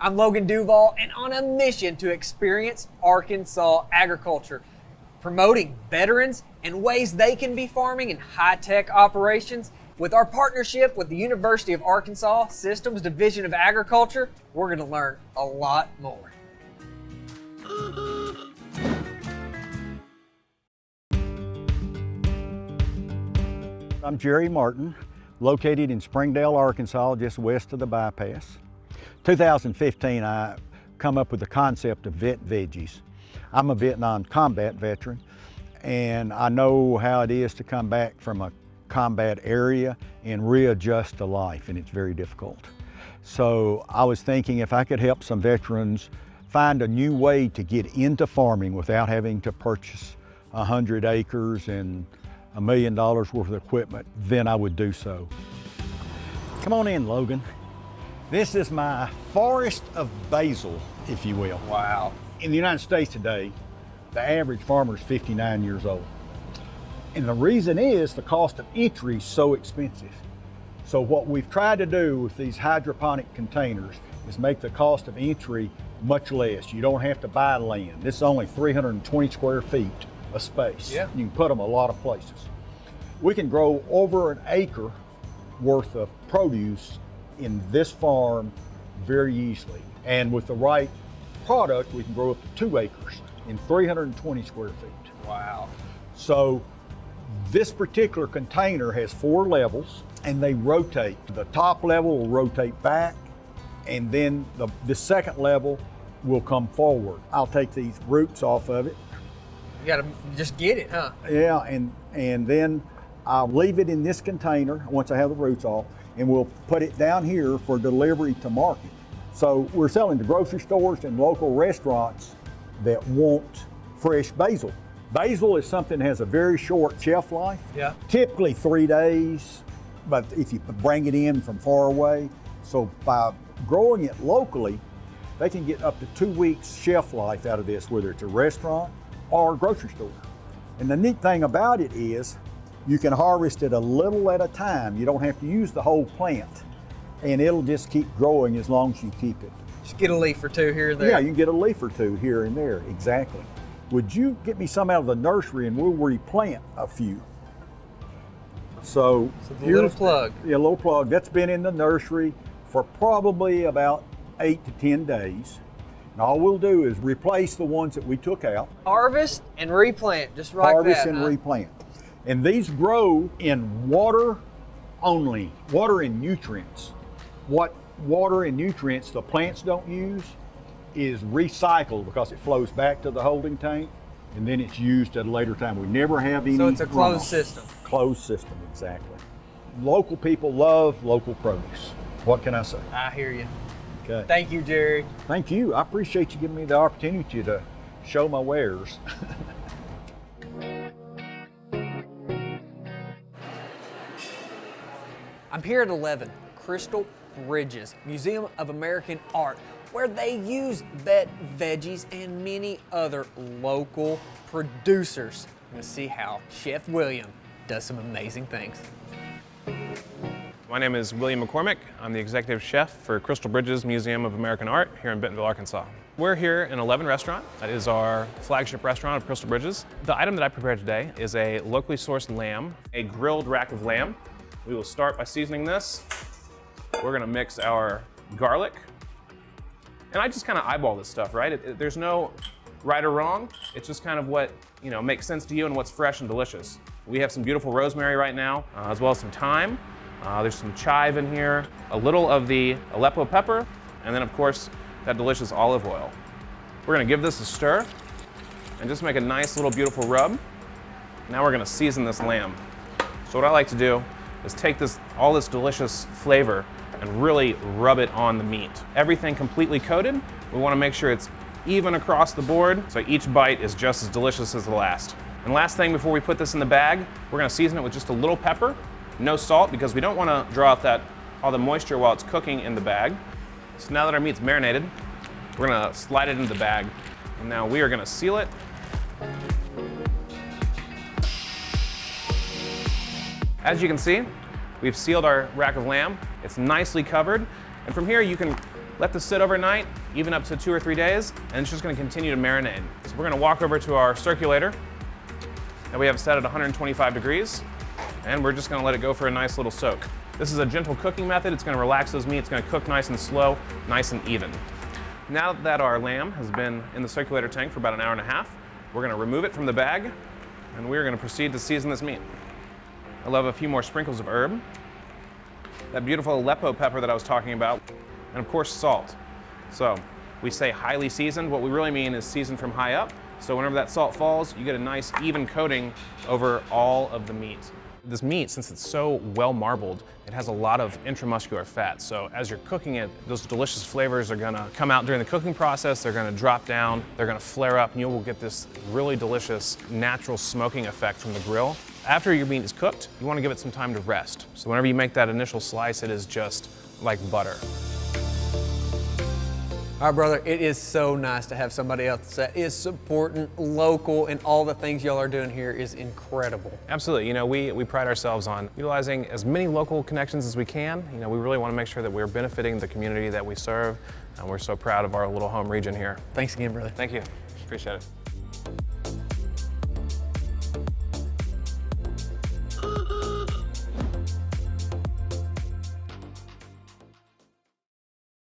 I'm Logan Duvall, and on a mission to experience Arkansas agriculture, promoting veterans and ways they can be farming in high-tech operations. With our partnership with the University of Arkansas Systems Division of Agriculture, we're going to learn a lot more. I'm Jerry Martin, located in Springdale, Arkansas, just west of the bypass. 2015, I come up with the concept of Veggies. I'm a Vietnam combat veteran, and I know how it is to come back from a combat area and readjust to life, and it's very difficult. So I was thinking if I could help some veterans find a new way to get into farming without having to purchase 100 acres and $1 million worth of equipment, then I would do so. Come on in, Logan. This is my forest of basil, if you will. Wow. In the United States today, the average farmer is 59 years old. And the reason is the cost of entry is so expensive. So what we've tried to do with these hydroponic containers is make the cost of entry much less. You don't have to buy land. This is only 320 square feet of space. Yeah. You can put them a lot of places. We can grow over an acre worth of produce in this farm very easily. And with the right product, we can grow up to 2 acres in 320 square feet. Wow. So this particular container has 4 levels and they rotate. The top level will rotate back, and then the second level will come forward. I'll take these roots off of it. You gotta just get it, huh? Yeah, and then I'll leave it in this container once I have the roots off, and we'll put it down here for delivery to market. So we're selling to grocery stores and local restaurants that want fresh basil. Basil is something that has a very short shelf life. Yeah. Typically 3 days, but if you bring it in from far away. So by growing it locally, they can get up to 2 weeks shelf life out of this, whether it's a restaurant or a grocery store. And the neat thing about it is you can harvest it a little at a time. You don't have to use the whole plant, and it'll just keep growing as long as you keep it. Just get a leaf or two here or there. Yeah, you can get a leaf or 2 here and there, exactly. Would you get me some out of the nursery and we'll replant a few? So a little plug. Yeah, a little plug. That's been in the nursery for probably about 8 to 10 days. And all we'll do is replace the ones that we took out. Harvest and replant, just like Harvest that, and huh? replant. And these grow in water only, water and nutrients. What water and nutrients the plants don't use is recycled because it flows back to the holding tank, and then it's used at a later time. We never have any. So it's a closed runoff. system. Closed system, exactly. Local people love local produce. What can I say? I hear you. Okay. Thank you, Jerry. Thank you. I appreciate you giving me the opportunity to show my wares. I'm here at 11 Crystal Bridges, Museum of American Art, where they use veggies and many other local producers. Let's see how Chef William does some amazing things. My name is William McCormick. I'm the executive chef for Crystal Bridges Museum of American Art here in Bentonville, Arkansas. We're here in 11 Restaurant. That is our flagship restaurant of Crystal Bridges. The item that I prepared today is a locally sourced lamb, a grilled rack of lamb. We will start by seasoning this. We're gonna mix our garlic. And I just kind of eyeball this stuff, right? There's no right or wrong. It's just kind of what makes sense to you and what's fresh and delicious. We have some beautiful rosemary right now, as well as some thyme. There's some chive in here, a little of the Aleppo pepper, and then of course, that delicious olive oil. We're gonna give this a stir and just make a nice little beautiful rub. Now we're gonna season this lamb. So what I like to do is take all this delicious flavor and really rub it on the meat. Everything completely coated. We wanna make sure it's even across the board, so each bite is just as delicious as the last. And last thing before we put this in the bag, we're gonna season it with just a little pepper, no salt, because we don't wanna draw out all the moisture while it's cooking in the bag. So now that our meat's marinated, we're gonna slide it into the bag. And now we are gonna seal it. As you can see, we've sealed our rack of lamb. It's nicely covered. And from here you can Let this sit overnight, even up to 2 or 3 days, and it's just gonna continue to marinate. So we're gonna walk over to our circulator that we have set at 125 degrees, and we're just gonna let it go for a nice little soak. This is a gentle cooking method. It's gonna relax those meats, it's gonna cook nice and slow, nice and even. Now that our lamb has been in the circulator tank for about an hour and a half, we're gonna remove it from the bag, and we're gonna proceed to season this meat. I love a few more sprinkles of herb, that beautiful Aleppo pepper that I was talking about, and of course salt. So we say highly seasoned. What we really mean is seasoned from high up. So whenever that salt falls, you get a nice even coating over all of the meat. This meat, since it's so well marbled, it has a lot of intramuscular fat. So as you're cooking it, those delicious flavors are gonna come out during the cooking process, they're gonna drop down, they're gonna flare up, and you will get this really delicious natural smoking effect from the grill. After your meat is cooked, you wanna give it some time to rest. So whenever you make that initial slice, it is just like butter. All right, brother, it is so nice to have somebody else that is supporting local, and all the things y'all are doing here is incredible. Absolutely. You know, we pride ourselves on utilizing as many local connections as we can. You know, we really want to make sure that we're benefiting the community that we serve, and we're so proud of our little home region here. Thanks again, brother. Thank you. Appreciate it.